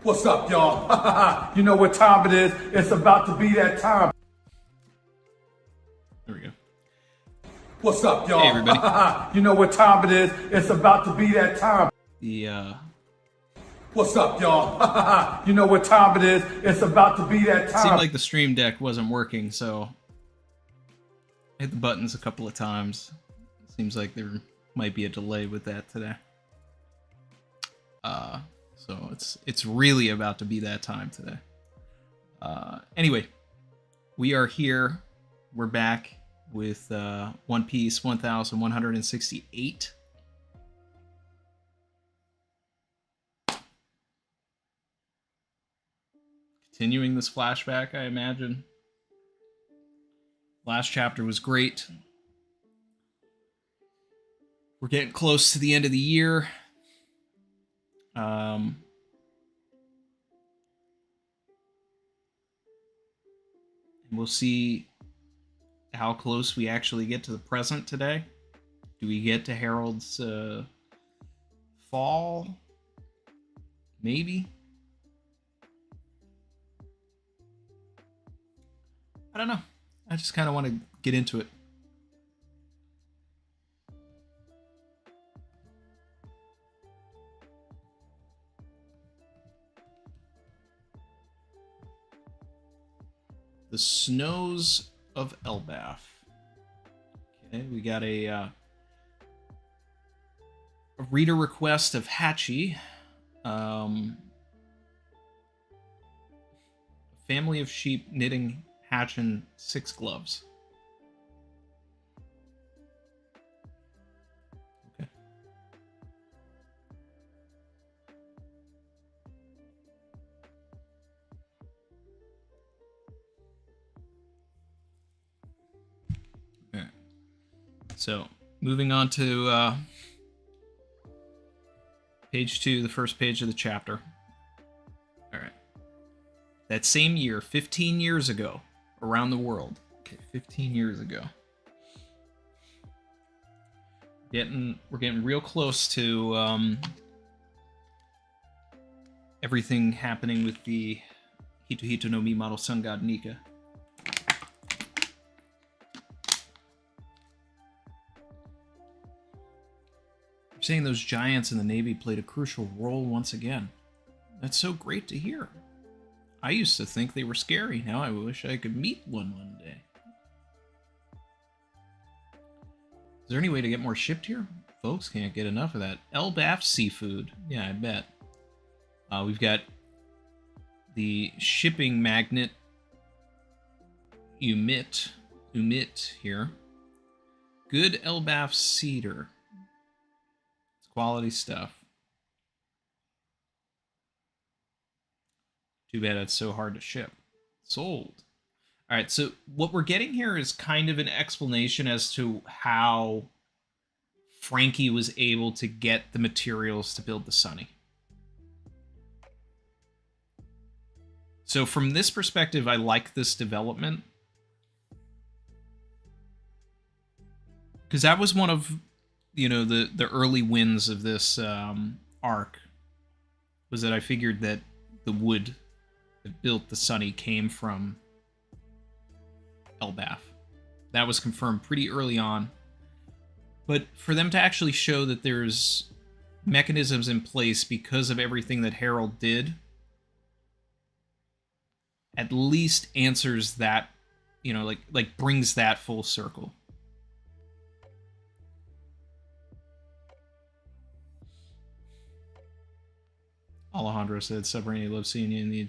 What's up, y'all? You know what time it is? It's about to be that time. There we go. What's up, y'all? Hey, everybody. You know what time it is? It's about to be that time. What's up, y'all? You know what time it is? It's about to be that It time. seemed like the stream deck wasn't working, so I hit the buttons a couple of times. It seems like there might be a delay with that today. So it's really about to be that time today. Anyway, we are here. We're back with One Piece 1168. Continuing this flashback, I imagine. Last chapter was great. We're getting close to the end of the year. And we'll see how close we actually get to the present today. Do we get to Harold's fall? Maybe. I don't know. I just kind of want to get into it. The Snows of Elbaf. Okay, we got a reader request of Hachi. A family of sheep knitting Hatchin 6 gloves. Okay. Okay. So, moving on to page 2, the first page of the chapter. All right. That same year, 15 years ago, around the world. Okay, 15 years ago. We're getting real close to everything happening with the Hito no Mi model sun god Nika. You're saying those giants in the Navy played a crucial role once again. That's so great to hear. I used to think they were scary. Now I wish I could meet one day. Is there any way to get more shipped here? Folks can't get enough of that. Elbaf seafood. Yeah, I bet. We've got the shipping magnet Umit here. Good Elbaf cedar. It's quality stuff. Too bad it's so hard to ship. Sold. All right, so what we're getting here is kind of an explanation as to how Frankie was able to get the materials to build the Sunny. So from this perspective, I like this development. Because that was one of, you know, the early wins of this arc. Was that I figured that the wood that built the Sunny came from Elbaf. That was confirmed pretty early on. But for them to actually show that there's mechanisms in place because of everything that Harold did, at least answers that, you know, like brings that full circle. Alejandro said, Sabrina, love seeing you in the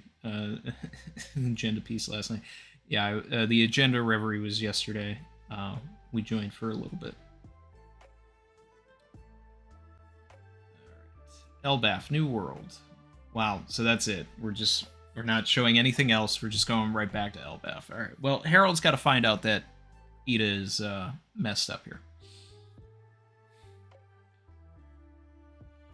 agenda piece last night. Yeah, the agenda reverie was yesterday. We joined for a little bit. All right. Elbaf, New World. Wow, so that's it. We're not showing anything else. We're just going right back to Elbaf. All right. Well, Harold's got to find out that Ida is messed up here.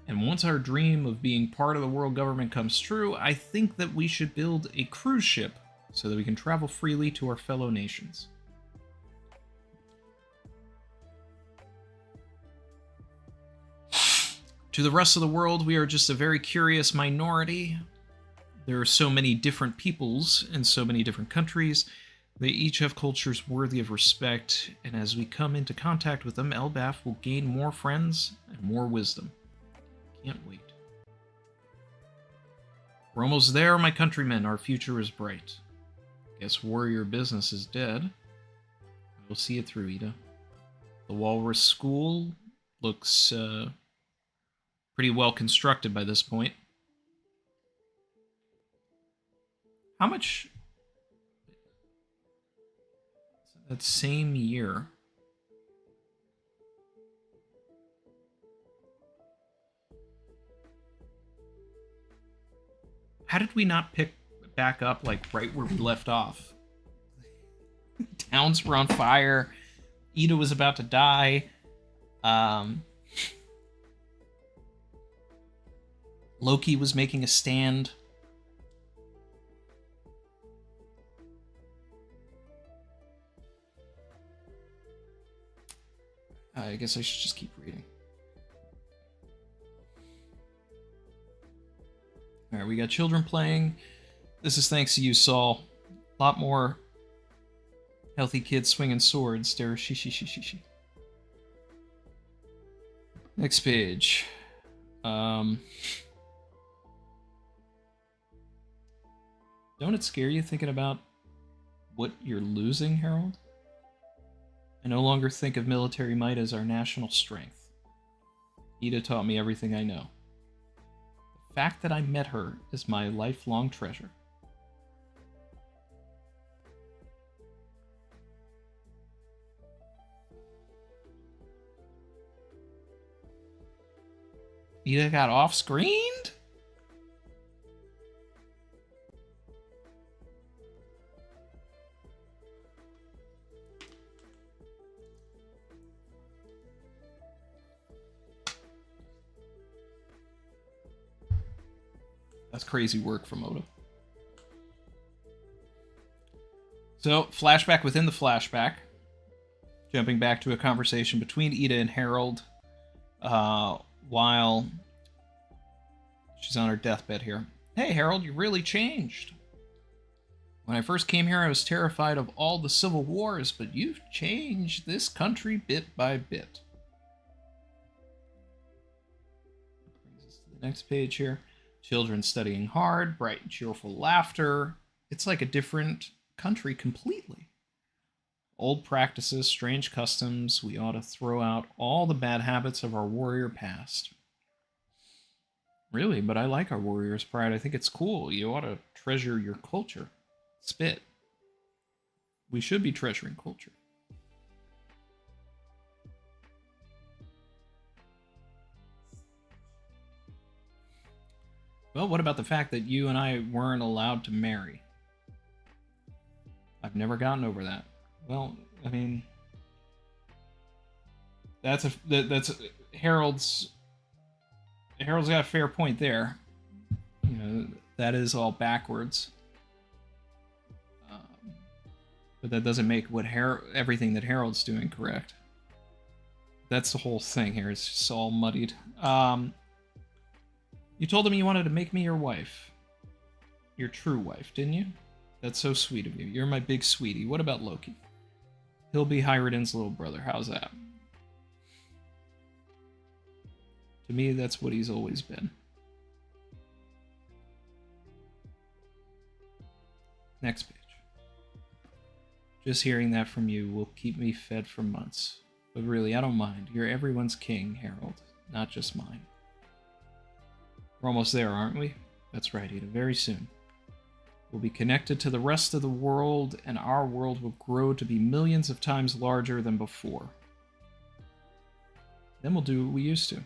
And once our dream of being part of the world government comes true, I think that we should build a cruise ship so that we can travel freely to our fellow nations. To the rest of the world, we are just a very curious minority. There are so many different peoples in so many different countries. They each have cultures worthy of respect, and as we come into contact with them, Elbaf will gain more friends and more wisdom. Can't wait. We're almost there, my countrymen. Our future is bright. Guess warrior business is dead. We'll see it through, Ida. The Walrus School looks pretty well constructed by this point. How much... that same year... How did we not pick back up, like, right where we left off? Towns were on fire. Ida was about to die. Loki was making a stand. I guess I should just keep reading. Alright, we got children playing. This is thanks to you, Saul. A lot more healthy kids swinging swords. There, she. Next page. Don't it scare you thinking about what you're losing, Harold? I no longer think of military might as our national strength. Ida taught me everything I know. The fact that I met her is my lifelong treasure. Ida got off-screened? That's crazy work from Oda. So, flashback within the flashback. Jumping back to a conversation between Ida and Harold while she's on her deathbed here. Hey, Harold, you really changed. When I first came here, I was terrified of all the civil wars, but you've changed this country bit by bit. Brings us to the next page here. Children studying hard, bright and cheerful laughter. It's like a different country completely. Old practices, strange customs. We ought to throw out all the bad habits of our warrior past. Really, but I like our warrior's pride. I think it's cool. You ought to treasure your culture. Spit. We should be treasuring culture. Well, what about the fact that you and I weren't allowed to marry? I've never gotten over that. Well, I mean, that's Harold's got a fair point there. You know, that is all backwards. But that doesn't make what everything that Harold's doing correct. That's the whole thing here. It's just all muddied. You told him you wanted to make me your wife. Your true wife, didn't you? That's so sweet of you. You're my big sweetie. What about Loki? He'll be Hyruden's little brother. How's that? To me, that's what he's always been. Next page. Just hearing that from you will keep me fed for months. But really, I don't mind. You're everyone's king, Harold, not just mine. We're almost there, aren't we? That's right, Ida. Very soon. We'll be connected to the rest of the world, and our world will grow to be millions of times larger than before. Then we'll do what we used to.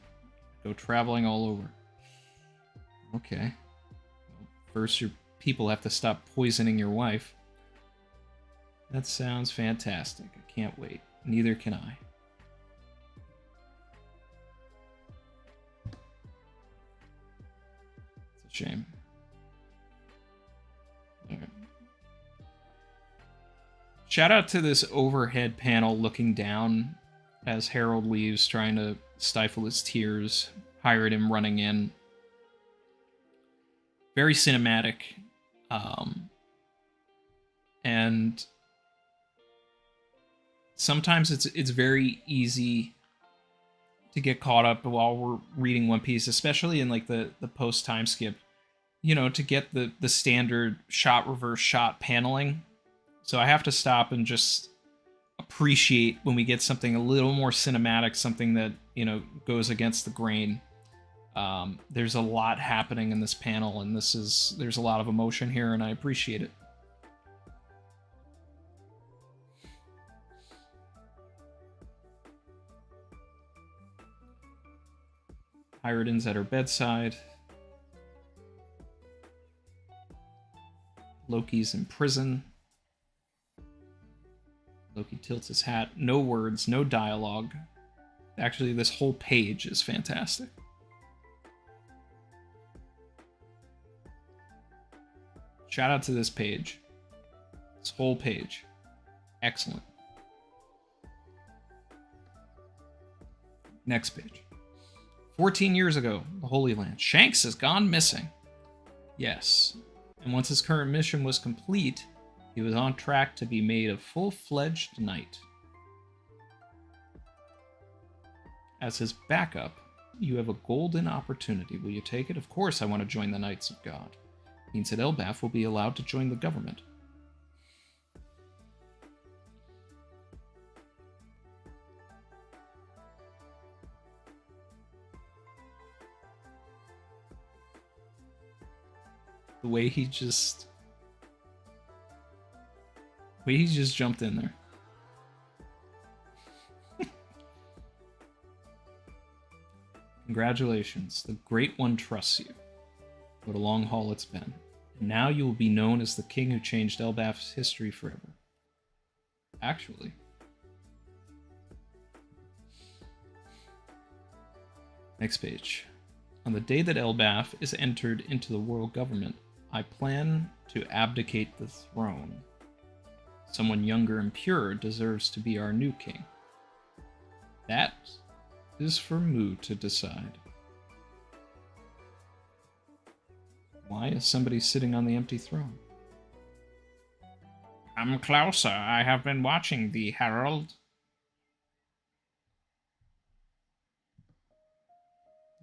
Go traveling all over. Okay. Well, first, your people have to stop poisoning your wife. That sounds fantastic. I can't wait. Neither can I. It's a shame. All right. Shout out to this overhead panel looking down as Harold leaves, trying to stifle his tears. Hired him running in. very cinematic, and sometimes it's very easy to get caught up while we're reading One Piece, especially in like the post time skip. You know, to get the standard shot reverse shot paneling. So I have to stop and just appreciate when we get something a little more cinematic, something that, you know, goes against the grain. There's a lot happening in this panel, and there's a lot of emotion here, and I appreciate it. Pyridin's at her bedside. Loki's in prison. Loki tilts his hat. No words, no dialogue. Actually, this whole page is fantastic. Shout out to this page. This whole page. Excellent. Next page. 14 years ago, the Holy Land. Shanks has gone missing. Yes. And once his current mission was complete, he was on track to be made a full-fledged knight. As his backup, you have a golden opportunity. Will you take it? Of course I want to join the Knights of God. It means that Elbaf will be allowed to join the government. The way he just jumped in there. Congratulations, the Great One trusts you. What a long haul it's been. And now you will be known as the king who changed Elbaf's history forever. Actually. Next page. On the day that Elbaf is entered into the world government, I plan to abdicate the throne. Someone younger and purer deserves to be our new king. That is for Mu to decide. Why is somebody sitting on the empty throne? Come closer, I have been watching thee, Herald.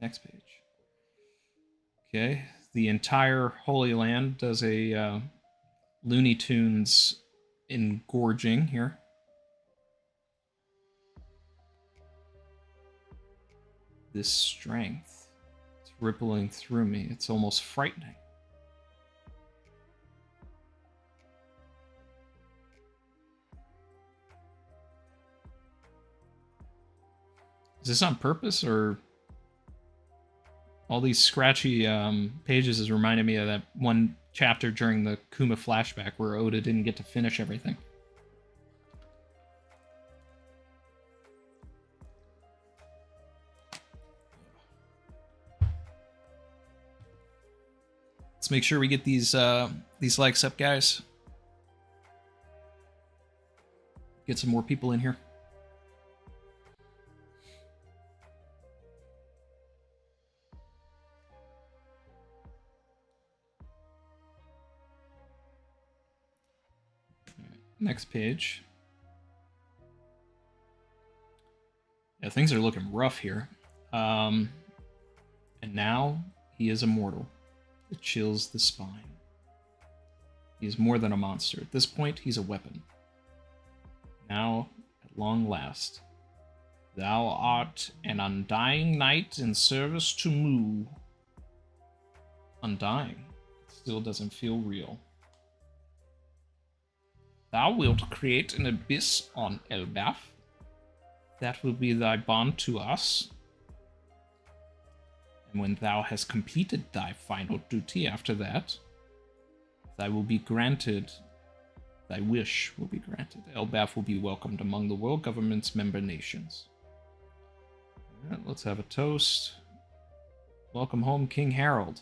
Next page. Okay, the entire Holy Land does a Looney Tunes engorging here. This strength, it's rippling through me. It's almost frightening. Is this on purpose, or all these scratchy pages is reminding me of that one chapter during the Kuma flashback where Oda didn't get to finish everything? Let's make sure we get these likes up, guys. Get some more people in here. Next page. Yeah, things are looking rough here. And now he is immortal. It chills the spine. He is more than a monster. At this point, he's a weapon. Now, at long last, thou art an undying knight in service to Mu. Undying. It still doesn't feel real. Thou wilt create an abyss on Elbaf. That will be thy bond to us. And when thou hast completed thy final duty after that, thy will be granted, thy wish will be granted. Elbaf will be welcomed among the world government's member nations. All right, let's have a toast. Welcome home, King Harold.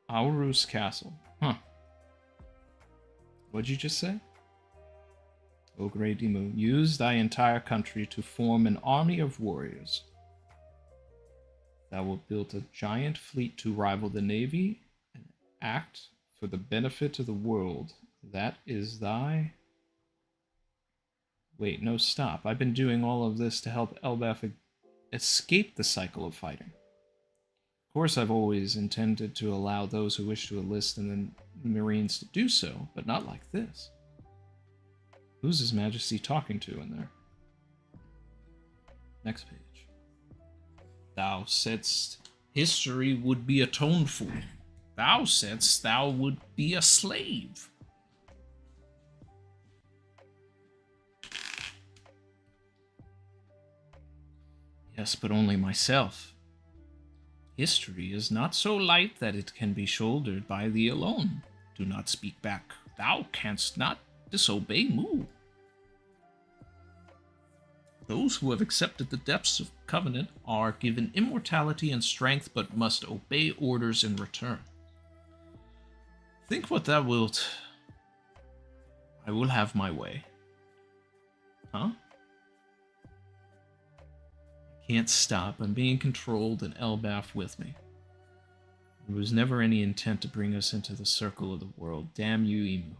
Auru's Castle. Huh. What'd you just say? O great Emu, use thy entire country to form an army of warriors. Thou wilt build a giant fleet to rival the navy and act for the benefit of the world. That is thy... Wait, no, stop. I've been doing all of this to help Elbaf escape the cycle of fighting. Of course, I've always intended to allow those who wish to enlist in the Marines to do so, but not like this. Who's His Majesty talking to in there? Next page. Thou saidst history would be atoned for. Thou saidst thou would be a slave. Yes, but only myself. History is not so light that it can be shouldered by thee alone. Do not speak back. Thou canst not disobey Mu. Those who have accepted the depths of covenant are given immortality and strength, but must obey orders in return. Think what thou wilt. I will have my way. Huh? I can't stop. I'm being controlled, and Elbaf with me. There was never any intent to bring us into the circle of the world. Damn you, Emu.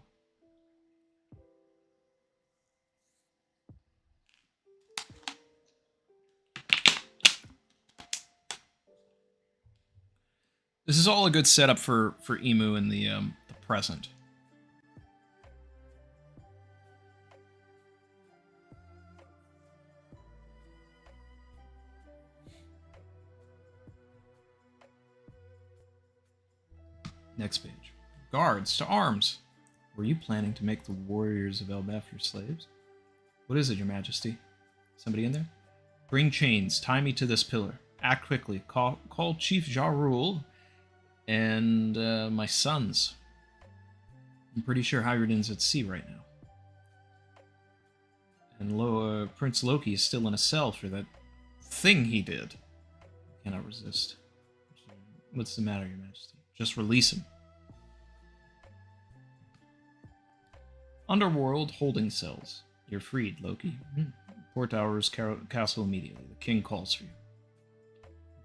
This is all a good setup for Emu in the present. Next page. Guards, to arms! Were you planning to make the warriors of Elbaf your slaves? What is it, your majesty? Somebody in there? Bring chains, tie me to this pillar. Act quickly. Call Chief Ja Rule and my sons. I'm pretty sure Hyrden's at sea right now. And Prince Loki is still in a cell for that thing he did. Cannot resist. What's the matter, your majesty? Just release him. Underworld holding cells. You're freed, Loki. Port Hour's castle immediately. The king calls for you.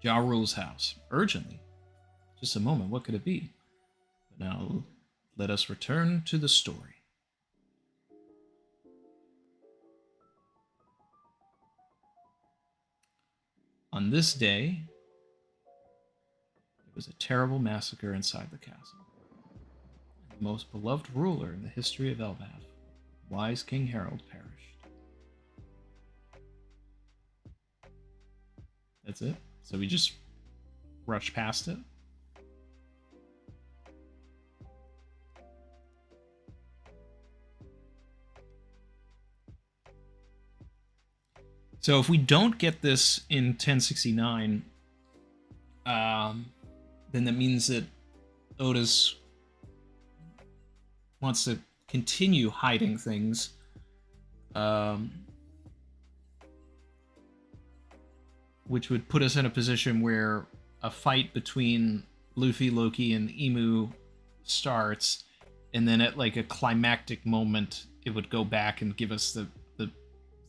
Ja Rule's house. Urgently. Just a moment, what could it be? But now, let us return to the story. On this day, there was a terrible massacre inside the castle. The most beloved ruler in the history of Elbaf, wise King Harold, perished. That's it? So we just rushed past it? So if we don't get this in 1069, then that means that Otis wants to continue hiding things. Which would put us in a position where a fight between Luffy, Loki, and Emu starts, and then at like a climactic moment, it would go back and give us the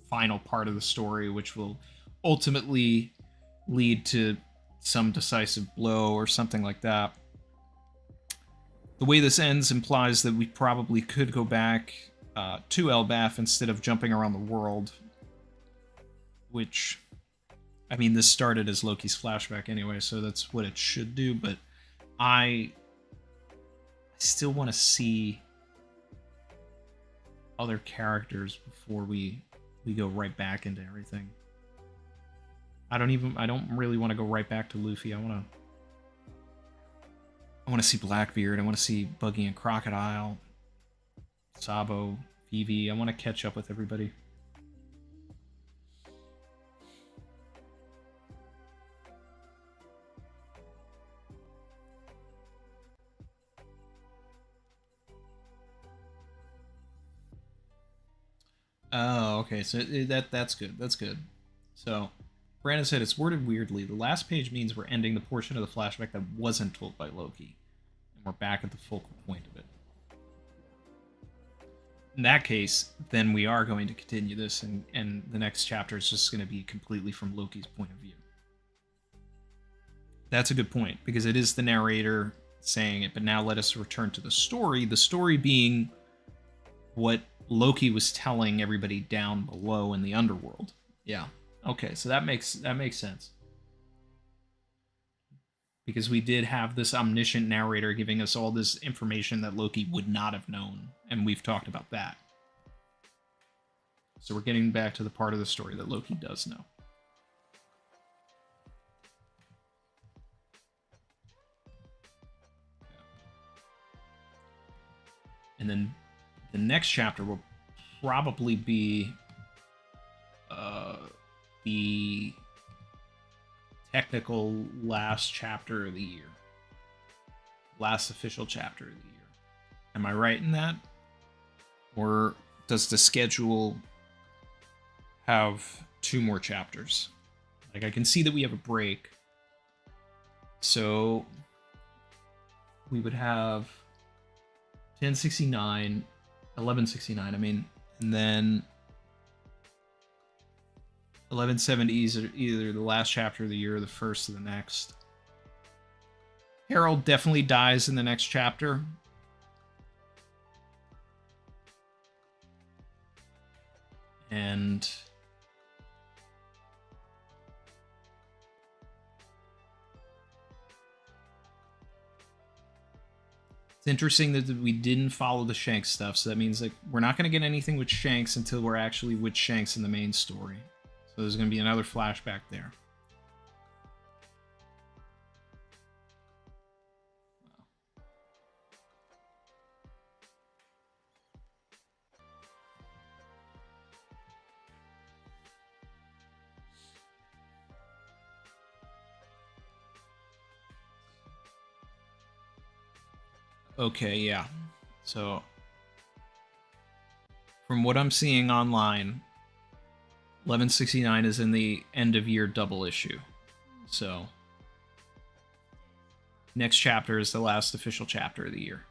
final part of the story, which will ultimately lead to some decisive blow or something like that. The way this ends implies that we probably could go back to Elbaf instead of jumping around the world, which, I mean, this started as Loki's flashback anyway, so that's what it should do, but I still want to see other characters before we go right back into everything. I don't really want to go right back to Luffy. I want to see Blackbeard. I want to see Buggy and Crocodile, Sabo, Vivi. I want to catch up with everybody. Oh, okay. So that's good. That's good. So Brandon said it's worded weirdly. The last page means we're ending the portion of the flashback that wasn't told by Loki, and we're back at the focal point of it. in that case, then we are going to continue this, and the next chapter is just going to be completely from Loki's point of view. That's a good point, because it is the narrator saying it, but now let us return to the story being what Loki was telling everybody down below in the underworld. Yeah. Okay, so that makes sense. Because we did have this omniscient narrator giving us all this information that Loki would not have known, and we've talked about that. So we're getting back to the part of the story that Loki does know. And then the next chapter will probably be the technical last chapter of the year. Last official chapter of the year. Am I right in that? Or does the schedule have 2 more chapters? Like, I can see that we have a break. So we would have 1069, 1169, I mean, and then 1170 is either the last chapter of the year or the first of the next. Harold definitely dies in the next chapter. And it's interesting that we didn't follow the Shanks stuff, so that means like we're not going to get anything with Shanks until we're actually with Shanks in the main story. So there's going to be another flashback there. Okay, yeah. So from what I'm seeing online, 1169 is in the end of year double issue. So next chapter is the last official chapter of the year.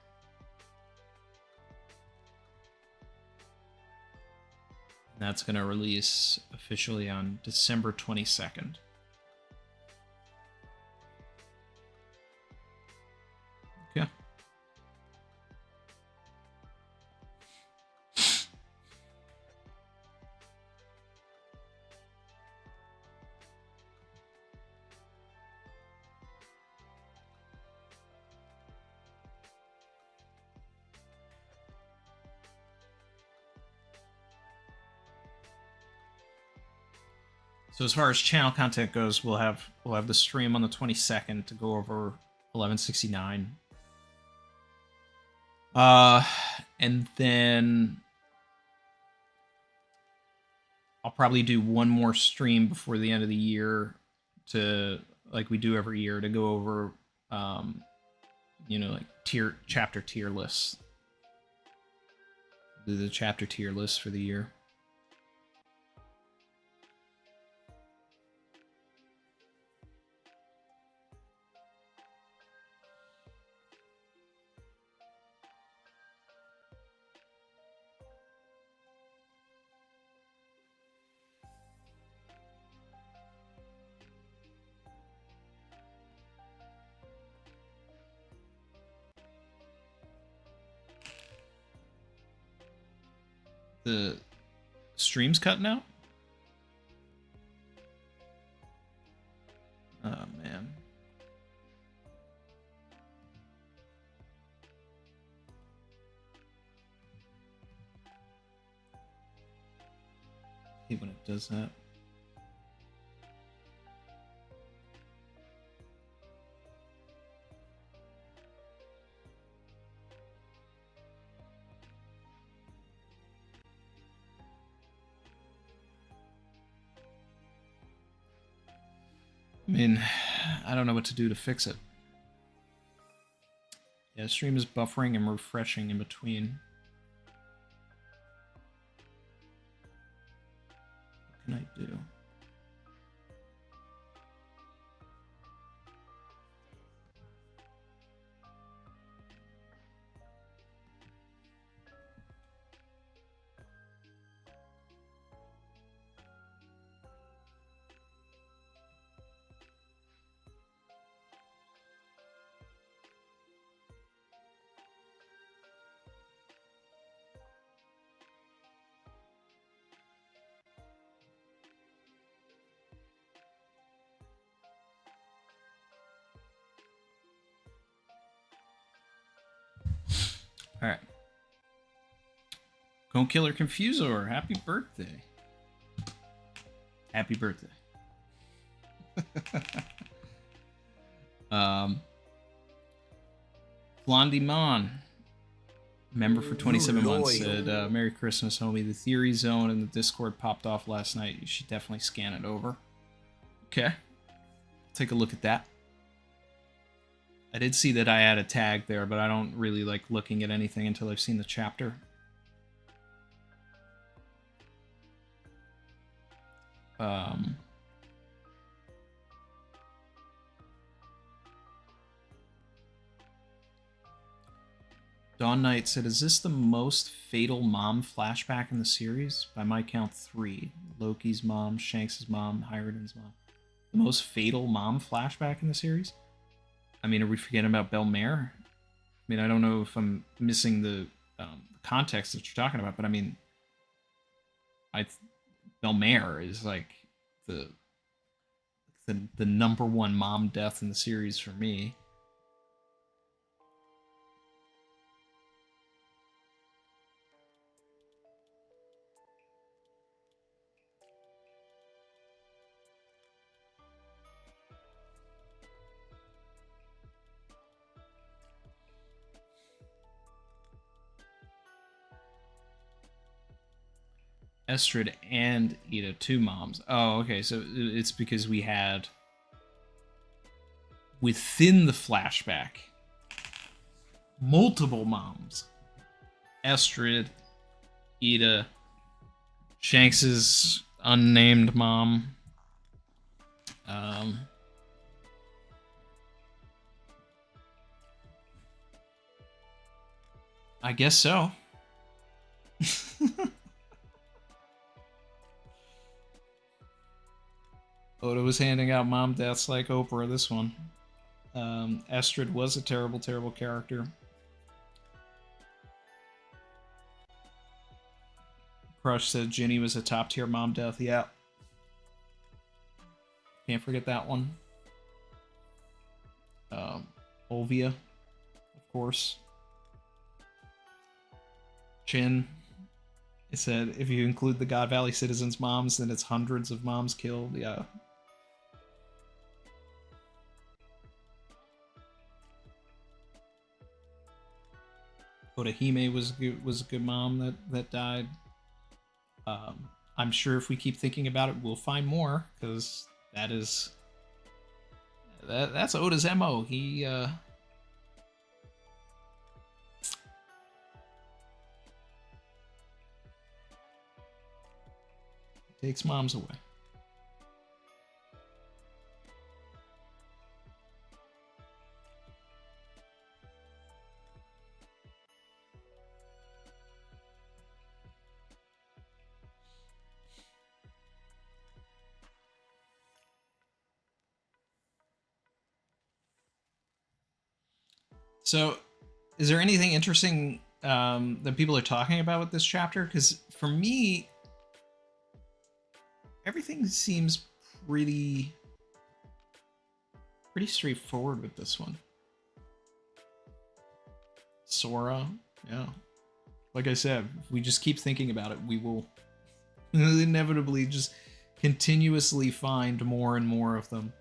And that's going to release officially on December 22nd. Okay. So as far as channel content goes, we'll have the stream on the 22nd to go over 1169. And then I'll probably do one more stream before the end of the year to, like we do every year, to go over like chapter tier lists. Do the chapter tier list for the year. The stream's cutting out? Oh, man. I hate when it does that. I mean, I don't know what to do to fix it. Yeah, the stream is buffering and refreshing in between. What can I do? All right. Don't kill or confuse her. Happy birthday. Happy birthday. Blondie Mon, member for 27 months, said, Merry Christmas, homie. The Theory Zone in the Discord popped off last night. You should definitely scan it over. Okay. Take a look at that. I did see that I had a tag there, but I don't really like looking at anything until I've seen the chapter. Dawn Knight said, is this the most fatal mom flashback in the series? By my count, 3. Loki's mom, Shanks' mom, Hyruden's mom. The most fatal mom flashback in the series? I mean, are we forgetting about Belmare? I mean, I don't know if I'm missing the context that you're talking about, but I mean, Belmare is like the number one mom death in the series for me. Estrid and Ida, 2 moms. Oh, okay, so it's because we had within the flashback multiple moms. Estrid, Ida, Shanks's unnamed mom. I guess so. Oda was handing out mom deaths like Oprah this one. Estrid was a terrible, terrible character. Crush said Ginny was a top tier mom death. Yeah. Can't forget that one. Olvia, of course. Chin. It said if you include the God Valley citizens' moms, then it's hundreds of moms killed. Yeah. Odahime was a good mom that died. I'm sure if we keep thinking about it, we'll find more, because that's Oda's MO. He takes moms away. So, is there anything interesting that people are talking about with this chapter? Because for me, everything seems pretty straightforward with this one. Sora, yeah. Like I said, if we just keep thinking about it, we will inevitably just continuously find more and more of them.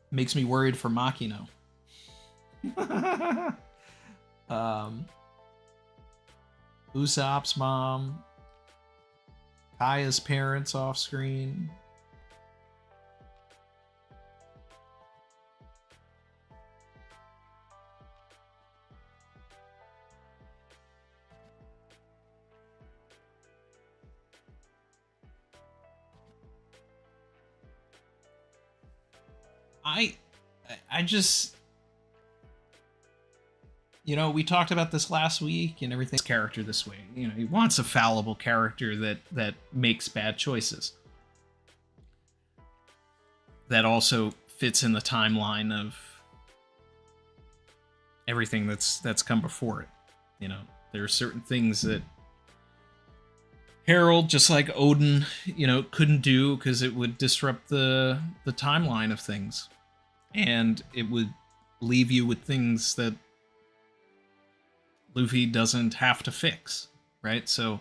Makes me worried for Makino. Usopp's mom. Kaya's parents off screen. I just, you know, we talked about this last week and everything. This character this way, you know, he wants a fallible character that makes bad choices. That also fits in the timeline of everything that's come before it. You know, there are certain things that Harold, just like Odin, couldn't do because it would disrupt the timeline of things, and it would leave you with things that Luffy doesn't have to fix, right? So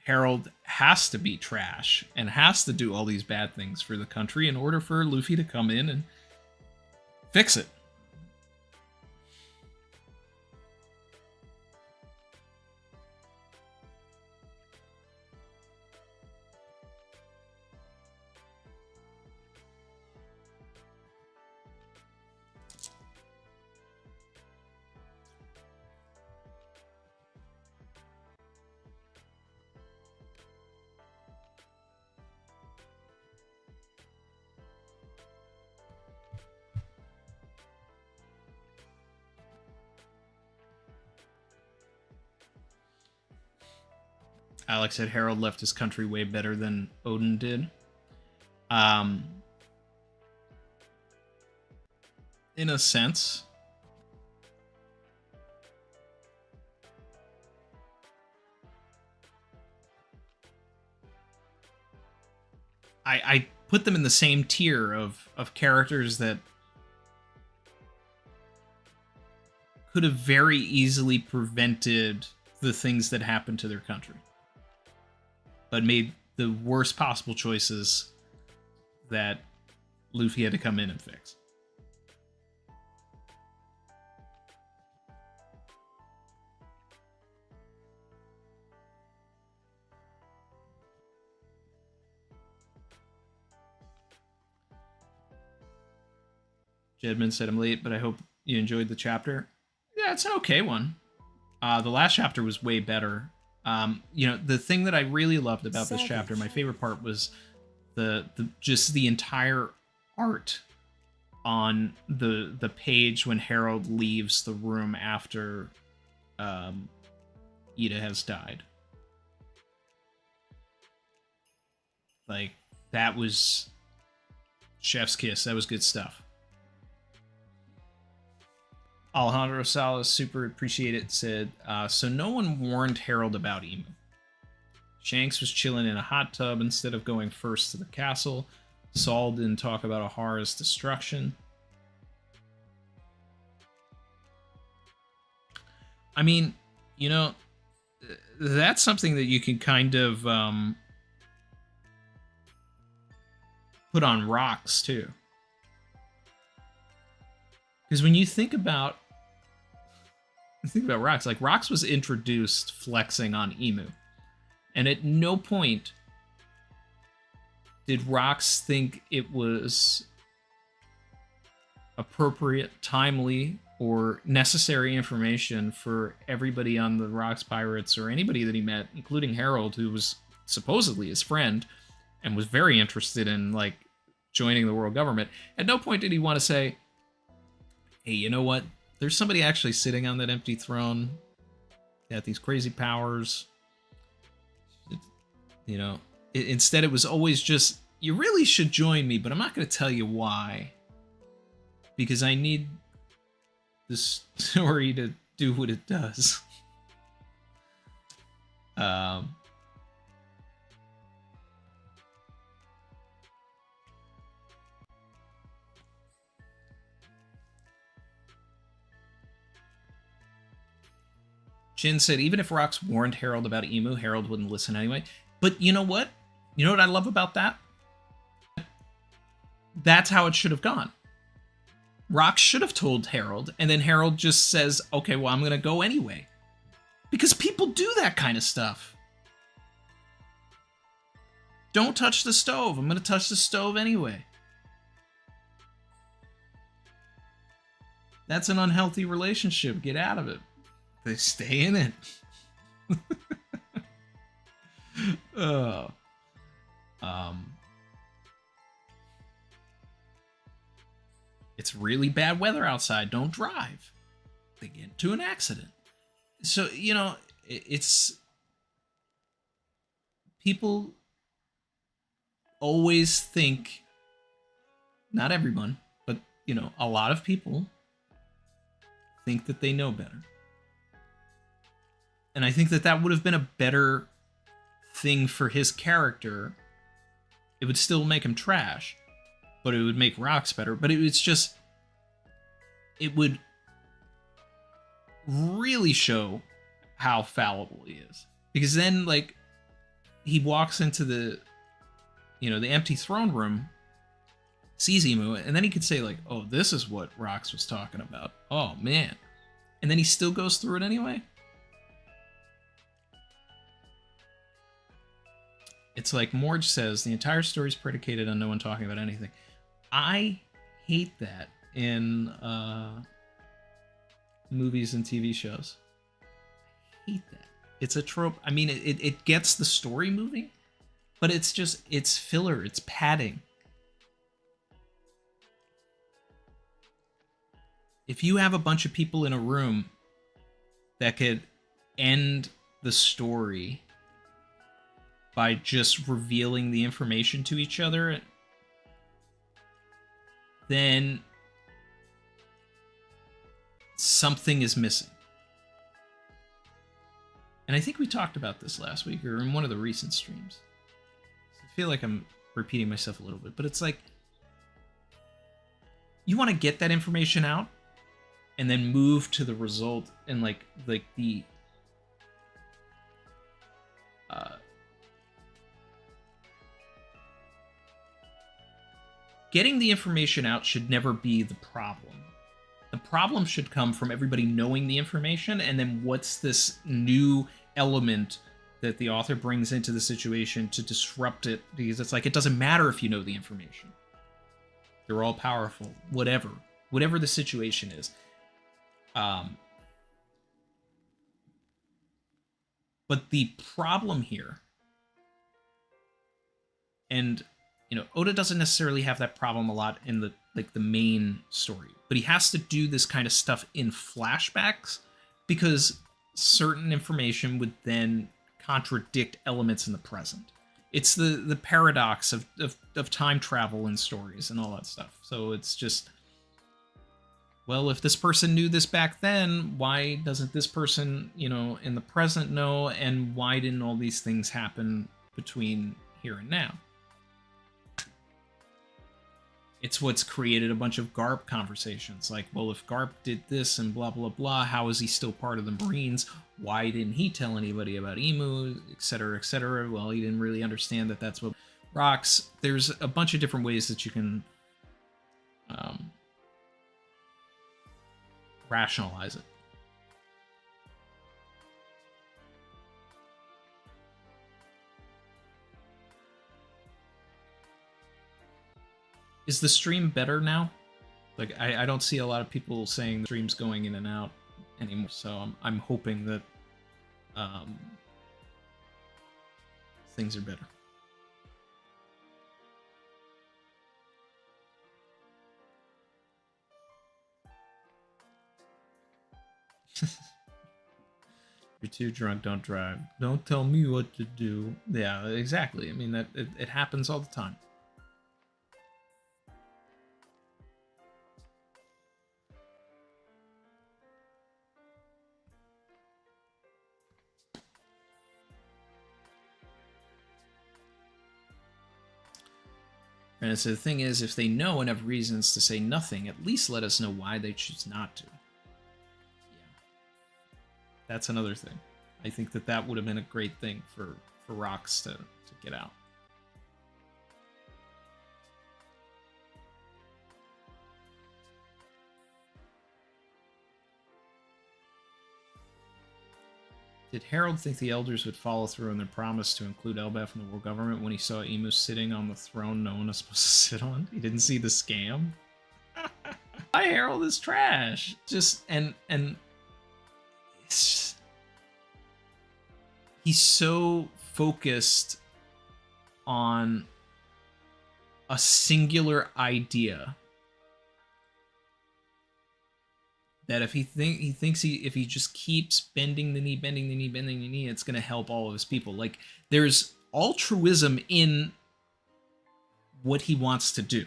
Harold has to be trash and has to do all these bad things for the country in order for Luffy to come in and fix it. Alex said Harold left his country way better than Odin did. In a sense. I put them in the same tier of characters that could have very easily prevented the things that happened to their country, but made the worst possible choices that Luffy had to come in and fix. Jedman said, I'm late, but I hope you enjoyed the chapter. Yeah, it's an okay one. The last chapter was way better. The thing that I really loved about this chapter, my favorite part, was the entire art on the page when Harold leaves the room after Ida has died. Like, that was chef's kiss. That was good stuff. Alejandro Salas, super appreciate it, said, so no one warned Harold about Emu. Shanks was chilling in a hot tub instead of going first to the castle. Saul didn't talk about Ohara's destruction. I mean, that's something that you can kind of put on Rocks, too. Because when you think about Rocks, like, Rocks was introduced flexing on Emu. And at no point did Rocks think it was appropriate, timely, or necessary information for everybody on the Rocks Pirates, or anybody that he met, including Harold, who was supposedly his friend and was very interested in, like, joining the world government. At no point did he want to say, hey, you know what? There's somebody actually sitting on that empty throne. They have these crazy powers. Instead it was always just, you really should join me, but I'm not going to tell you why. Because I need this story to do what it does. Jin said, even if Rocks warned Harold about Emu, Harold wouldn't listen anyway. But you know what? You know what I love about that? That's how it should have gone. Rocks should have told Harold, and then Harold just says, okay, well, I'm going to go anyway. Because people do that kind of stuff. Don't touch the stove. I'm going to touch the stove anyway. That's an unhealthy relationship. Get out of it. They stay in it. Oh. It's really bad weather outside. Don't drive. They get into an accident. So, it's... People always think... Not everyone, but, a lot of people think that they know better. And I think that would have been a better thing for his character. It would still make him trash, but it would make Rox better. But it's just, it would really show how fallible he is. Because then, like, he walks into the, you know, the empty throne room, sees Emu, and then he could say, like, oh, this is what Rox was talking about. Oh, man. And then he still goes through it anyway? It's like Morge says, the entire story is predicated on no one talking about anything. I hate that in movies and TV shows. I hate that. It's a trope. I mean, it gets the story moving, but it's just, it's filler. It's padding. If you have a bunch of people in a room that could end the story by just revealing the information to each other, then something is missing. And I think we talked about this last week or in one of the recent streams. I feel like I'm repeating myself a little bit, but it's like, you want to get that information out and then move to the result and like the getting the information out should never be the problem. The problem should come from everybody knowing the information, and then what's this new element that the author brings into the situation to disrupt it, because it's like, it doesn't matter if you know the information. They're all powerful, whatever the situation is. But the problem here, and you know, Oda doesn't necessarily have that problem a lot in the main story, but he has to do this kind of stuff in flashbacks because certain information would then contradict elements in the present. It's the paradox of time travel in stories and all that stuff. So it's just, well, if this person knew this back then, why doesn't this person, you know, in the present know? And why didn't all these things happen between here and now? It's what's created a bunch of Garp conversations. Like, well, if Garp did this and blah, blah, blah, how is he still part of the Marines? Why didn't he tell anybody about Emu, etc., etc.? Well, he didn't really understand that that's what Rox. There's a bunch of different ways that you can rationalize it. Is the stream better now? Like, I don't see a lot of people saying the stream's going in and out anymore, so I'm hoping that things are better. You're too drunk, don't drive. Don't tell me what to do. Yeah, exactly. I mean, that it happens all the time. And so the thing is, if they know and have reasons to say nothing, at least let us know why they choose not to. Yeah. That's another thing. I think that would have been a great thing for Rox to get out. Did Harold think the elders would follow through on their promise to include Elbaf in the world government when he saw Emu sitting on the throne no one was supposed to sit on? He didn't see the scam? Why Harold is trash. Just, and it's, he's so focused on a singular idea that if if he just keeps bending the knee, it's going to help all of his people. Like, there's altruism in what he wants to do.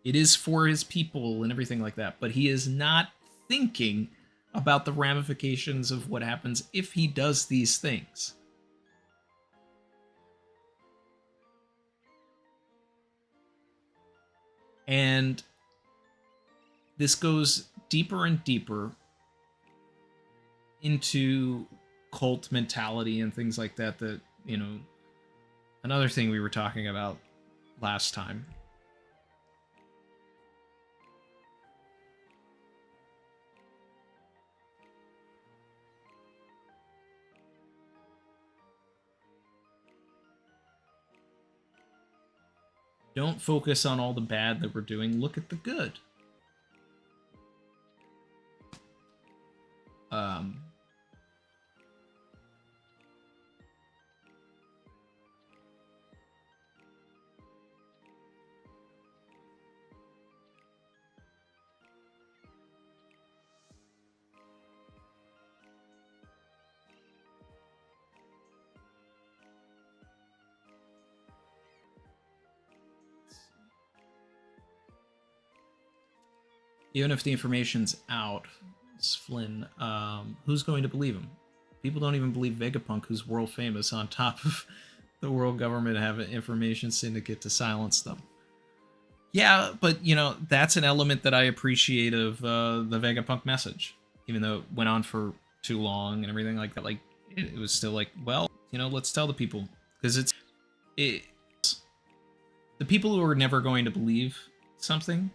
It is for his people and everything like that, but he is not thinking about the ramifications of what happens if he does these things. And this goes deeper and deeper into cult mentality and things like that, that, you know, another thing we were talking about last time. Don't focus on all the bad that we're doing. Look at the good. Um, even if the information's out, it's Flynn, who's going to believe him? People don't even believe Vegapunk, who's world famous, on top of the world government have an information syndicate to silence them. Yeah, but, you know, that's an element that I appreciate of the Vegapunk message. Even though it went on for too long and everything like that, like, it was still like, well, you know, let's tell the people. Because it's the people who are never going to believe something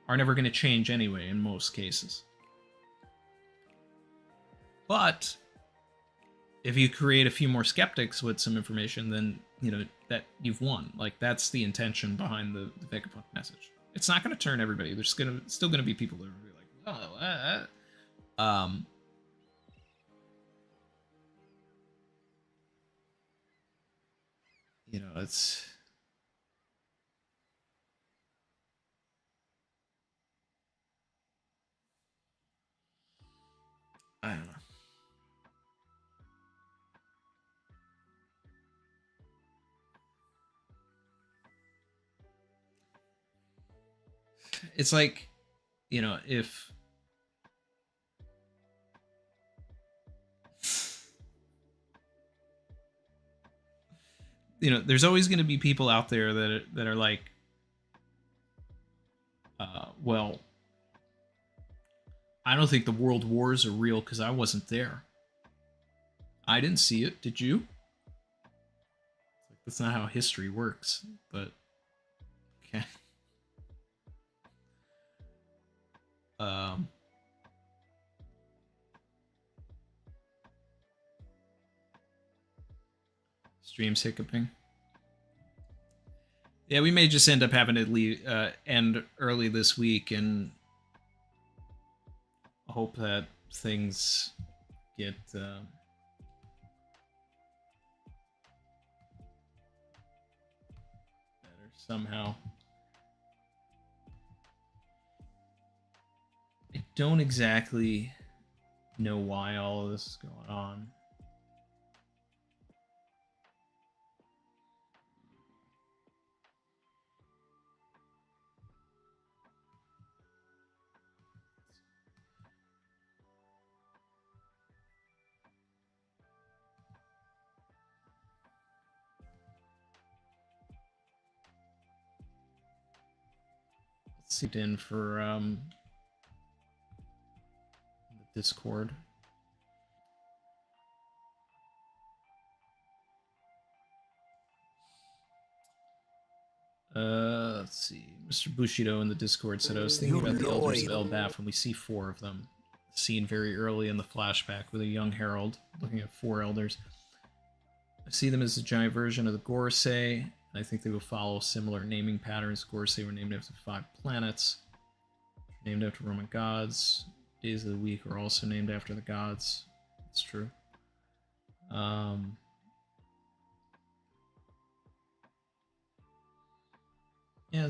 are never going to change anyway, in most cases. But if you create a few more skeptics with some information, then, you know, that you've won. Like, that's the intention behind the Vegapunk message. It's not going to turn everybody. There's still going to be people that are going to be like, oh, you know, it's... I don't know. It's like, you know, if... You know, there's always going to be people out there that are like, well, I don't think the world wars are real because I wasn't there. I didn't see it. Did you? That's not how history works, but okay. Streams hiccuping. Yeah, we may just end up having to end early this week, and hope that things get better somehow. I don't exactly know why all of this is going on. Let's see it in for the Discord. Let's see. Mr. Bushido in the Discord said, I was thinking about the elders of Elbaf when we see 4 of them. Seen very early in the flashback with a young herald looking at 4 elders. I see them as a giant version of the Gorsei, and I think they will follow similar naming patterns. Gorsei were named after 5 planets, named after Roman gods. Days of the week are also named after the gods. It's true. Yeah,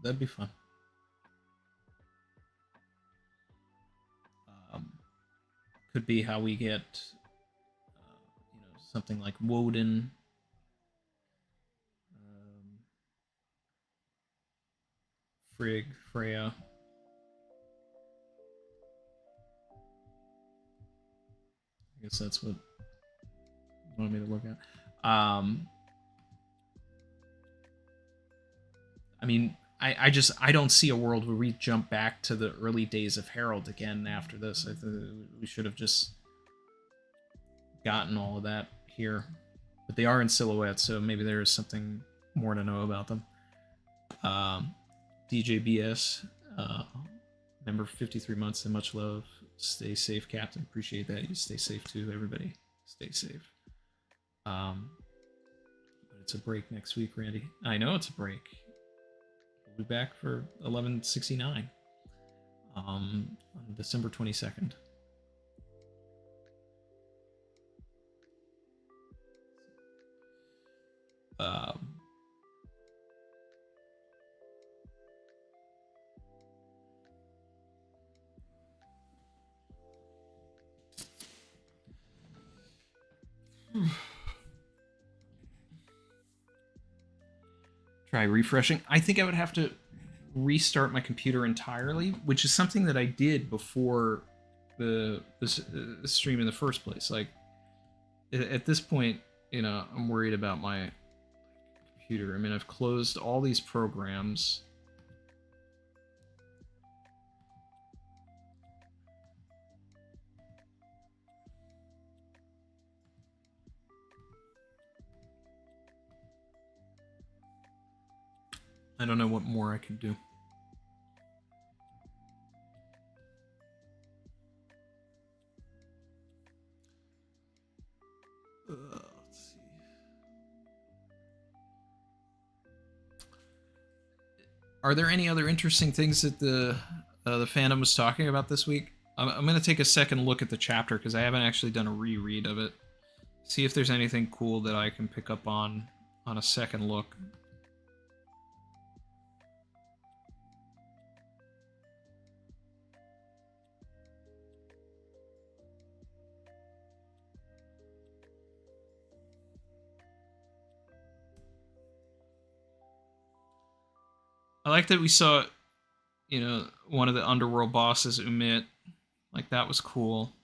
that'd be fun. Could be how we get, you know, something like Woden. Frigg, Freya. I guess that's what you want me to look at. I mean, I don't see a world where we jump back to the early days of Herald again after this. We should have just gotten all of that here. But they are in silhouette, so maybe there is something more to know about them. DJBS, member for 53 months and much love. Stay safe, Captain. Appreciate that. You stay safe too, everybody. Stay safe. But it's a break next week, Randy. I know it's a break. We'll be back for 1169 on December 22nd. Try refreshing. I think I would have to restart my computer entirely, which is something that I did before the stream in the first place. Like, at this point, you know, I'm worried about my computer. I mean, I've closed all these programs. I don't know what more I can do. Let's see. Are there any other interesting things that the fandom was talking about this week? I'm going to take a second look at the chapter because I haven't actually done a reread of it. See if there's anything cool that I can pick up on a second look. I like that we saw, you know, one of the underworld bosses, Umit. Like, that was cool.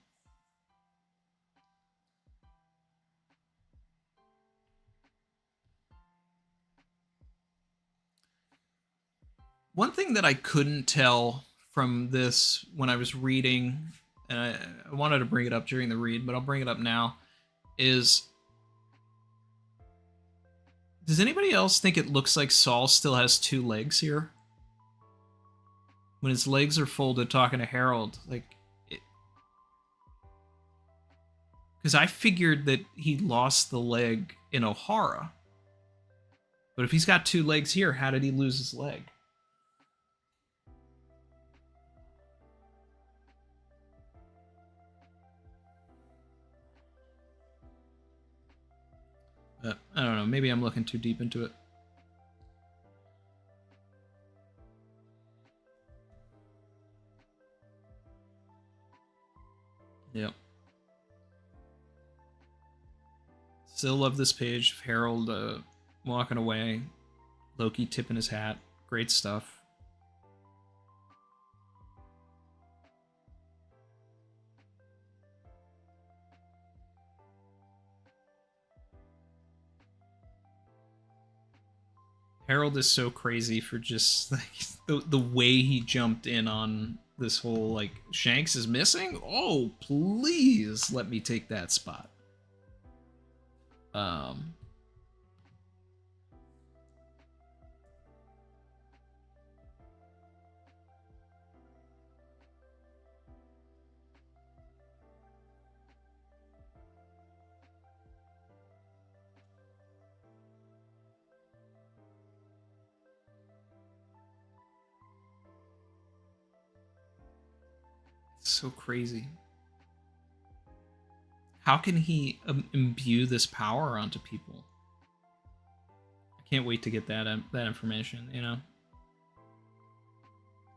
One thing that I couldn't tell from this when I was reading, and I wanted to bring it up during the read, but I'll bring it up now, is... Does anybody else think it looks like Saul still has two legs here? When his legs are folded talking to Harold, like... Because I figured that he lost the leg in O'Hara. But if he's got two legs here, how did he lose his leg? I don't know, maybe I'm looking too deep into it. Yep. Still love this page of Harold walking away, Loki tipping his hat. Great stuff. Harold is so crazy for just like the way he jumped in on this whole like Shanks is missing. Oh, please let me take that spot. So crazy. How can he imbue this power onto people? I can't wait to get that information, you know?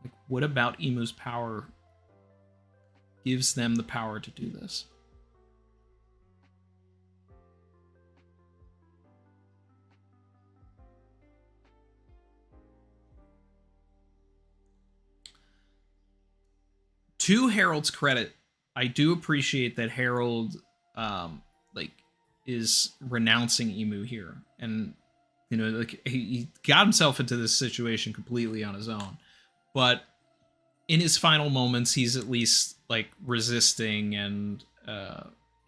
Like, what about Emu's power gives them the power to do this? To Harold's credit, I do appreciate that Harold like is renouncing Emu here, and You know, like he got himself into this situation completely on his own. But in his final moments, he's at least like resisting and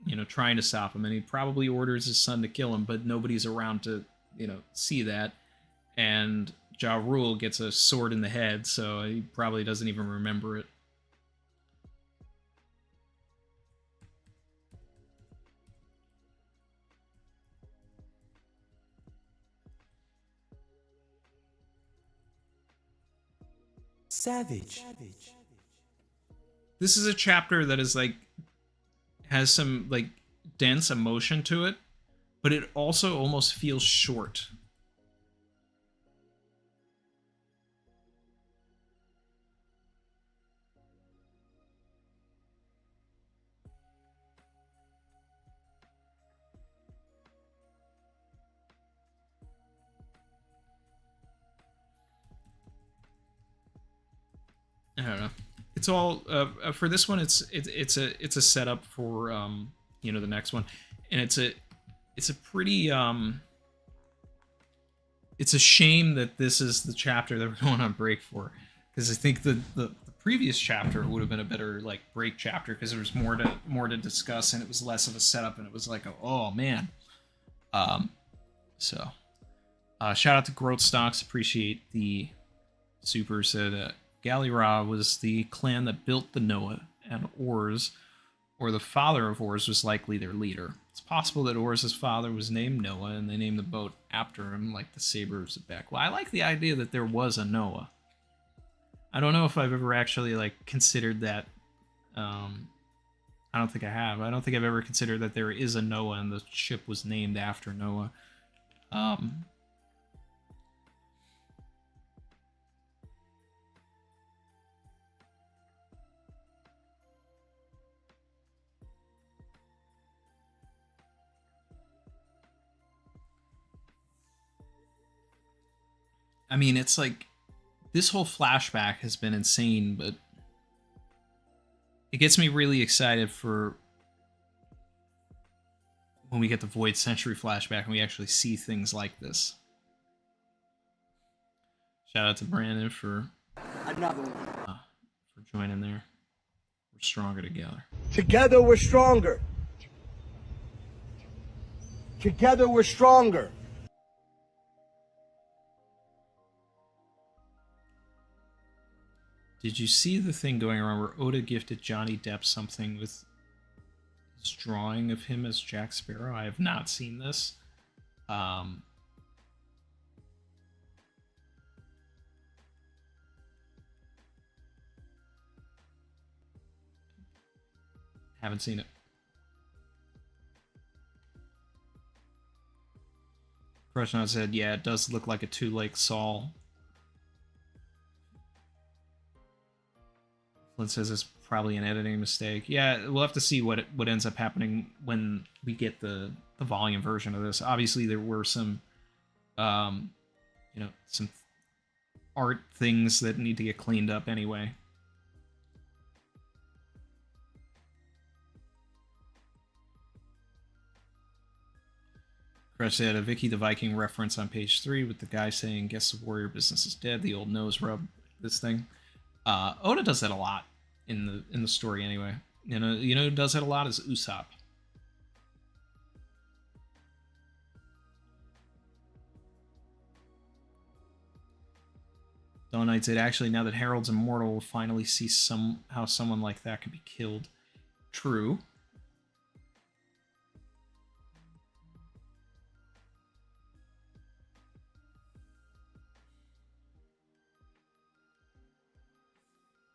you know, trying to stop him. And he probably orders his son to kill him, but nobody's around to, you know, see that. And Ja Rule gets a sword in the head, so he probably doesn't even remember it. Savage. This is a chapter that is like has some like dense emotion to it, but it also almost feels short. I don't know. It's all for this one. It's a setup for you know, the next one, and it's a pretty it's a shame that this is the chapter that we're going on break for, because I think the previous chapter would have been a better like break chapter, because there was more to discuss and it was less of a setup and it was like oh man. So shout out to Growth Stocks, appreciate the super. Said Gallyra was the clan that built the Noah, and Ors, or the father of Ors, was likely their leader. It's possible that Ors' father was named Noah, and they named the boat after him, like the Saber of Zebek. Well, I like the idea that there was a Noah. I don't know if I've ever actually like considered that. I don't think I have. I don't think I've ever considered that there is a Noah and the ship was named after Noah. I mean, it's like this whole flashback has been insane, but it gets me really excited for when we get the Void Century flashback and we actually see things like this. Shout out to Brandon for joining there. We're stronger together. Together we're stronger. Together we're stronger. Did you see the thing going around where Oda gifted Johnny Depp something with his drawing of him as Jack Sparrow? I have not seen this. Haven't seen it. Krishna said, yeah, it does look like a two-leg Saul. Flint says it's probably an editing mistake. Yeah, we'll have to see what ends up happening when we get the volume version of this. Obviously, there were some, you know, some art things that need to get cleaned up anyway. Crush said a Vicky the Viking reference on page 3 with the guy saying, "Guess the warrior business is dead." The old nose rub. This thing. Oda does that a lot in the story anyway. You know who does that a lot is Usopp. Dawn Knight said, actually, now that Harold's immortal, we'll finally see how someone like that can be killed. True.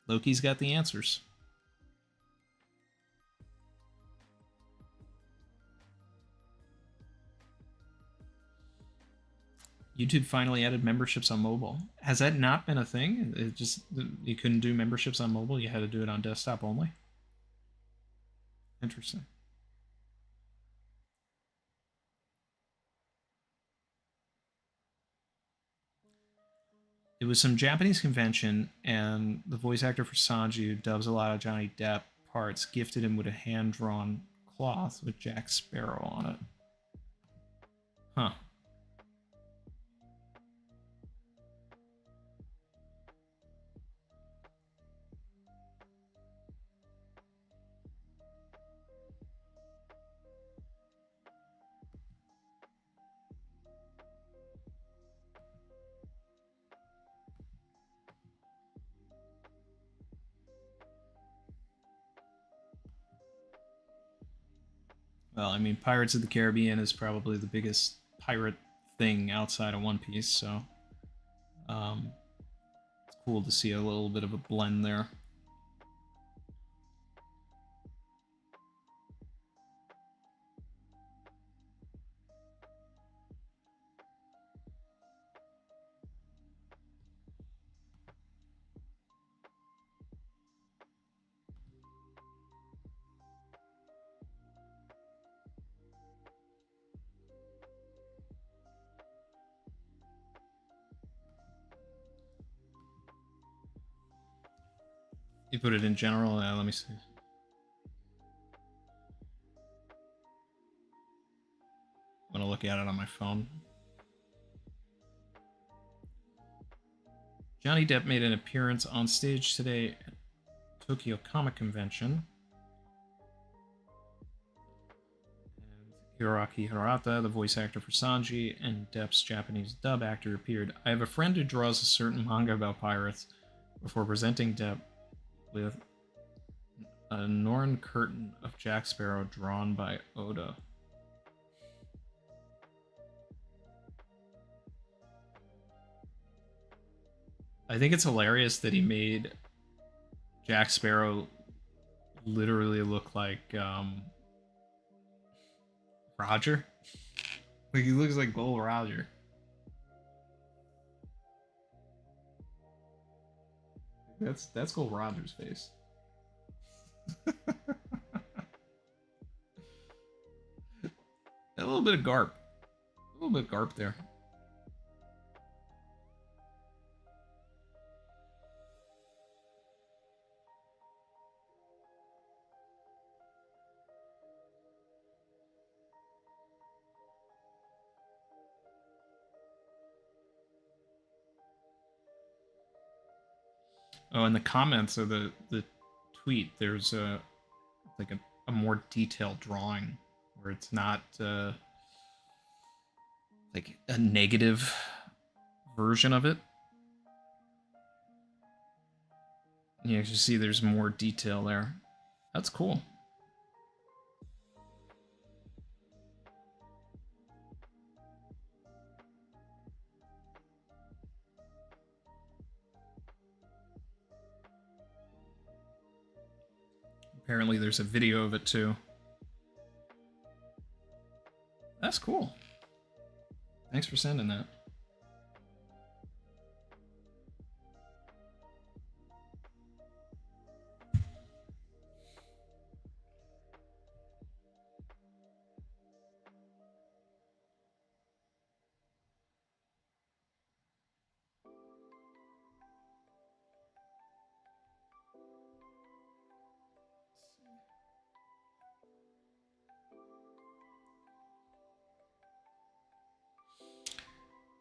Loki's got the answers. YouTube finally added memberships on mobile. Has that not been a thing? It just, you couldn't do memberships on mobile? You had to do it on desktop only? Interesting. It was some Japanese convention, and the voice actor for Sanji, who dubs a lot of Johnny Depp parts, gifted him with a hand-drawn cloth with Jack Sparrow on it. Huh. Well, I mean, Pirates of the Caribbean is probably the biggest pirate thing outside of One Piece, so it's cool to see a little bit of a blend there. You put it in general? Let me see. I'm gonna look at it on my phone. Johnny Depp made an appearance on stage today at Tokyo Comic Convention. And Hiroaki Hirata, the voice actor for Sanji, and Depp's Japanese dub actor appeared. I have a friend who draws a certain manga about pirates before presenting Depp with a Norn curtain of Jack Sparrow drawn by Oda. I think it's hilarious that he made Jack Sparrow literally look like Roger. Like he looks like Gold Roger. That's Gold Roger's face. A little bit of garp. A little bit of garp there. Oh, in the comments of the tweet, there's a like a more detailed drawing where it's not like a negative version of it. You actually see there's more detail there. That's cool. Apparently there's a video of it too. That's cool. Thanks for sending that.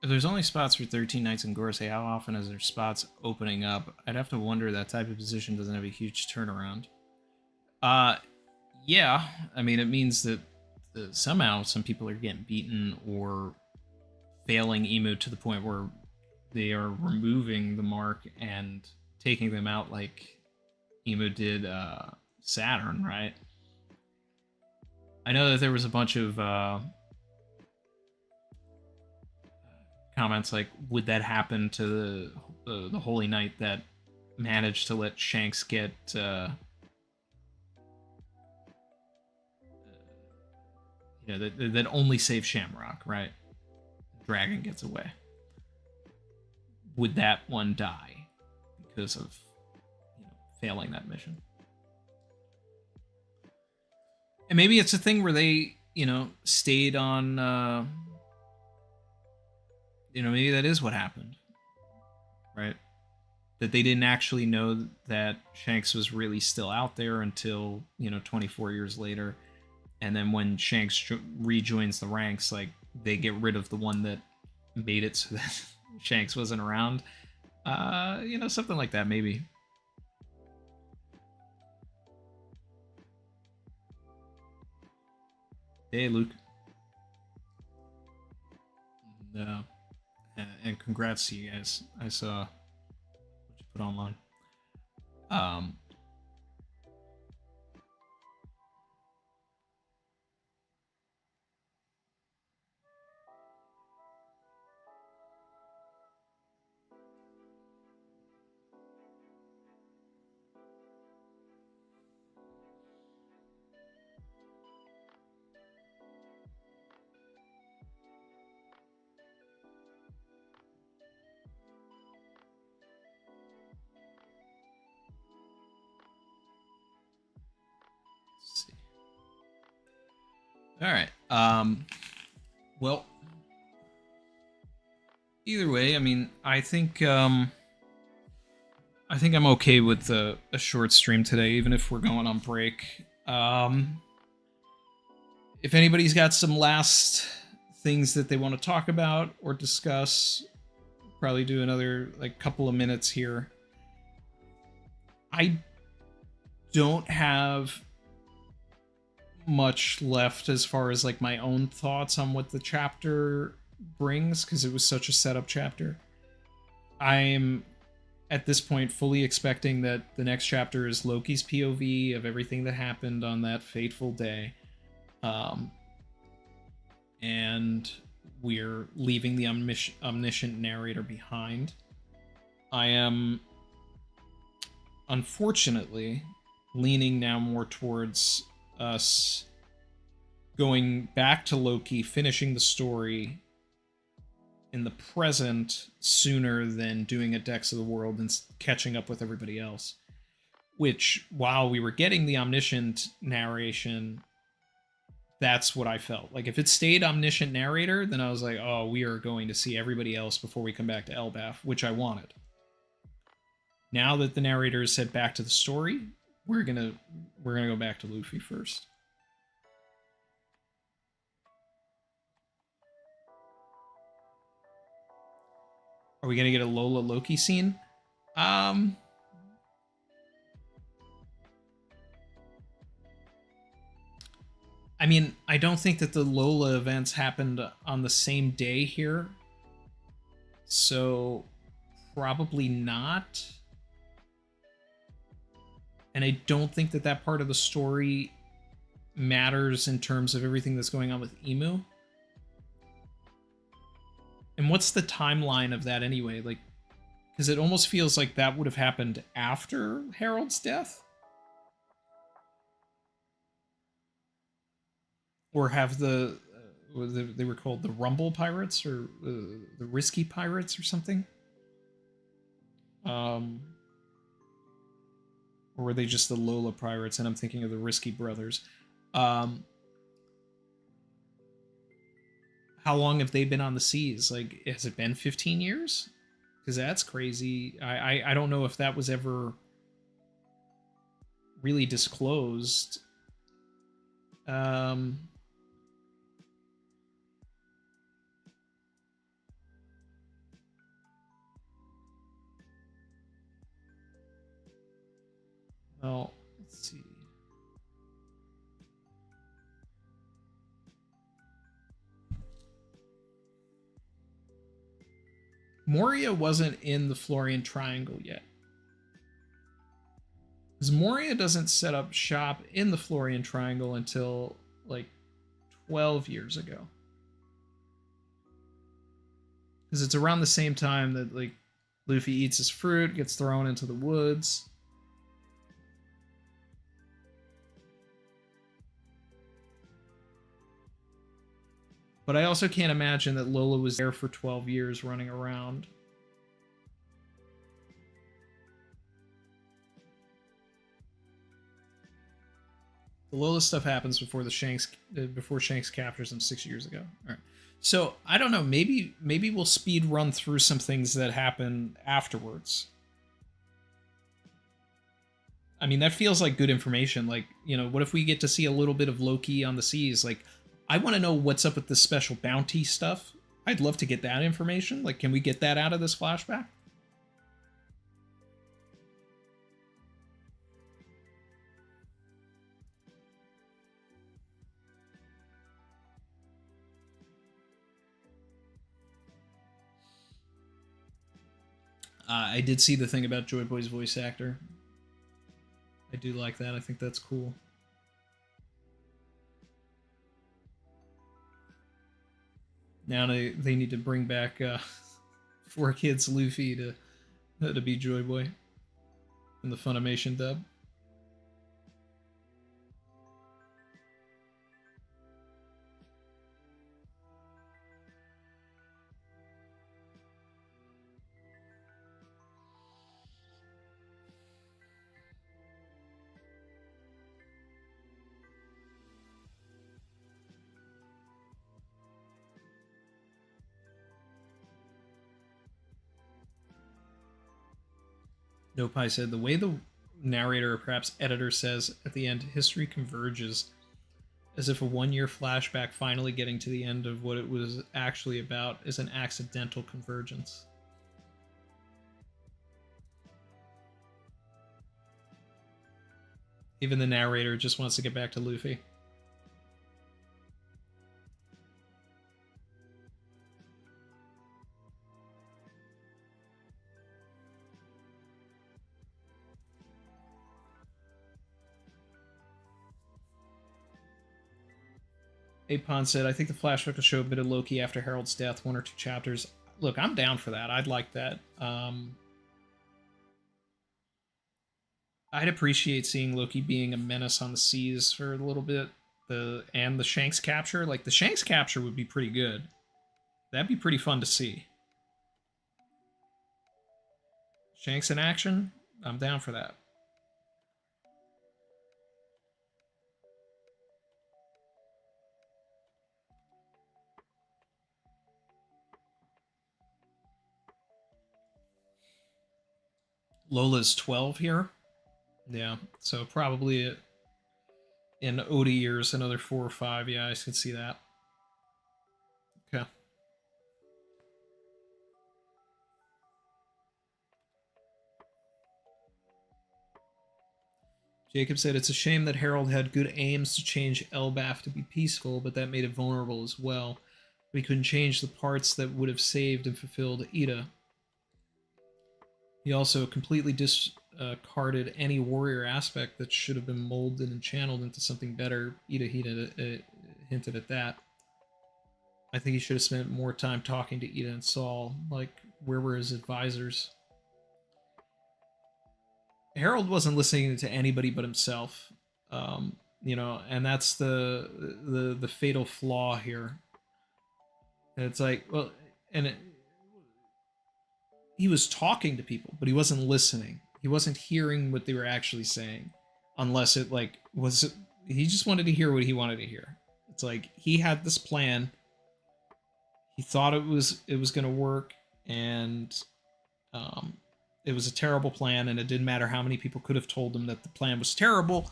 If there's only spots for 13 Nights in Gorsey, how often is there spots opening up? I'd have to wonder. That type of position doesn't have a huge turnaround. Yeah. I mean, it means that somehow some people are getting beaten or failing emo to the point where they are removing the mark and taking them out like emo did Saturn, right? I know that there was a bunch of comments like, would that happen to the Holy Knight that managed to let Shanks get that only saves Shamrock, right? Dragon gets away. Would that one die because of failing that mission? And maybe it's a thing where they stayed on maybe that is what happened, right? That they didn't actually know that Shanks was really still out there until 24 years later, and then when Shanks rejoins the ranks, like they get rid of the one that made it so that Shanks wasn't around. Something like that, maybe. Hey, Luke. And congrats to you guys. I saw what you put online. All right. Well, either way, I mean, I think I'm okay with a short stream today, even if we're going on break. If anybody's got some last things that they want to talk about or discuss, probably do another like couple of minutes here. I don't have much left as far as like my own thoughts on what the chapter brings, because it was such a setup chapter. I'm at this point fully expecting that the next chapter is Loki's POV of everything that happened on that fateful day. And we're leaving the omniscient narrator behind. I am unfortunately leaning now more towards us going back to Loki, finishing the story in the present sooner than doing a Dex of the World and catching up with everybody else. Which, while we were getting the omniscient narration, that's what I felt. Like, if it stayed omniscient narrator, then I was like, oh, we are going to see everybody else before we come back to Elbaf, which I wanted. Now that the narrator is set back to the story, we're gonna go back to Luffy first. Are we gonna get a Lola Loki scene? I mean, I don't think that the Lola events happened on the same day here, so probably not. And I don't think that that part of the story matters in terms of everything that's going on with Emu. And what's the timeline of that anyway? Like, because it almost feels like that would have happened after Harold's death. Or have they were called the Rumble Pirates or the Risky Pirates or something? Or were they just the Lola Pirates? And I'm thinking of the Risky Brothers. How long have they been on the seas? Like, has it been 15 years? Because that's crazy. I don't know if that was ever really disclosed. Well, let's see. Moria wasn't in the Florian Triangle yet. Because Moria doesn't set up shop in the Florian Triangle until like 12 years ago. Because it's around the same time that like Luffy eats his fruit, gets thrown into the woods. But I also can't imagine that Lola was there for 12 years running around. The Lola stuff happens before Shanks captures him 6 years ago. All right. So I don't know. Maybe we'll speed run through some things that happen afterwards. I mean, that feels like good information. Like, you know, what if we get to see a little bit of Loki on the seas? Like, I want to know what's up with this special bounty stuff. I'd love to get that information. Like, can we get that out of this flashback? I did see the thing about Joy Boy's voice actor. I do like that. I think that's cool. Now they need to bring back 4Kids Luffy to be Joy Boy in the Funimation dub. Nope, I said the way the narrator or perhaps editor says at the end, history converges, as if a one-year flashback finally getting to the end of what it was actually about is an accidental convergence. Even the narrator just wants to get back to Luffy. Apon said, I think the flashback will show a bit of Loki after Harold's death, 1 or 2 chapters. Look, I'm down for that. I'd like that. I'd appreciate seeing Loki being a menace on the seas for a little bit. And the Shanks capture. Like, the Shanks capture would be pretty good. That'd be pretty fun to see. Shanks in action? I'm down for that. Lola's 12 here. Yeah, so probably in Oda years, another 4 or 5. Yeah, I can see that. Okay. Jacob said, it's a shame that Harold had good aims to change Elbaf to be peaceful, but that made it vulnerable as well. We couldn't change the parts that would have saved and fulfilled Ida. He also completely discarded any warrior aspect that should have been molded and channeled into something better. Ida hinted at that. I think he should have spent more time talking to Ida and Saul. Like, where were his advisors? Harold wasn't listening to anybody but himself, you know, and that's the fatal flaw here. And it's like, well, he was talking to people, but he wasn't listening. He wasn't hearing what they were actually saying, unless it like was. He just wanted to hear what he wanted to hear. It's like he had this plan. He thought it was going to work, and it was a terrible plan, and it didn't matter how many people could have told him that the plan was terrible.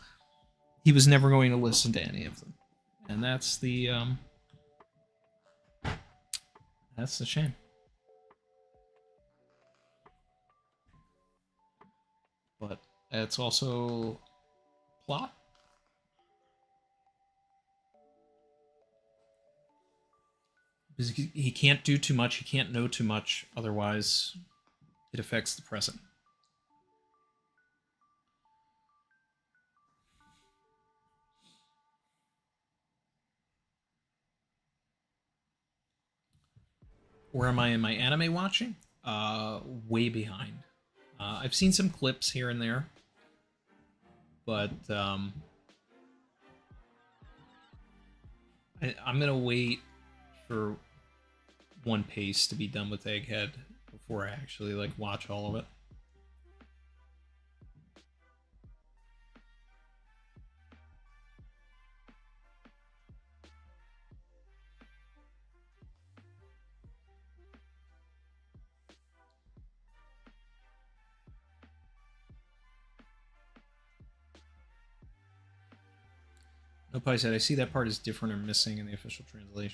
He was never going to listen to any of them, and that's the shame. But it's also plot. Because he can't do too much, he can't know too much, otherwise it affects the present. Where am I in my anime watching? Way behind. I've seen some clips here and there, but I'm gonna wait for One Piece to be done with Egghead before I actually like watch all of it. Nope, I said I see that part is different or missing in the official translation.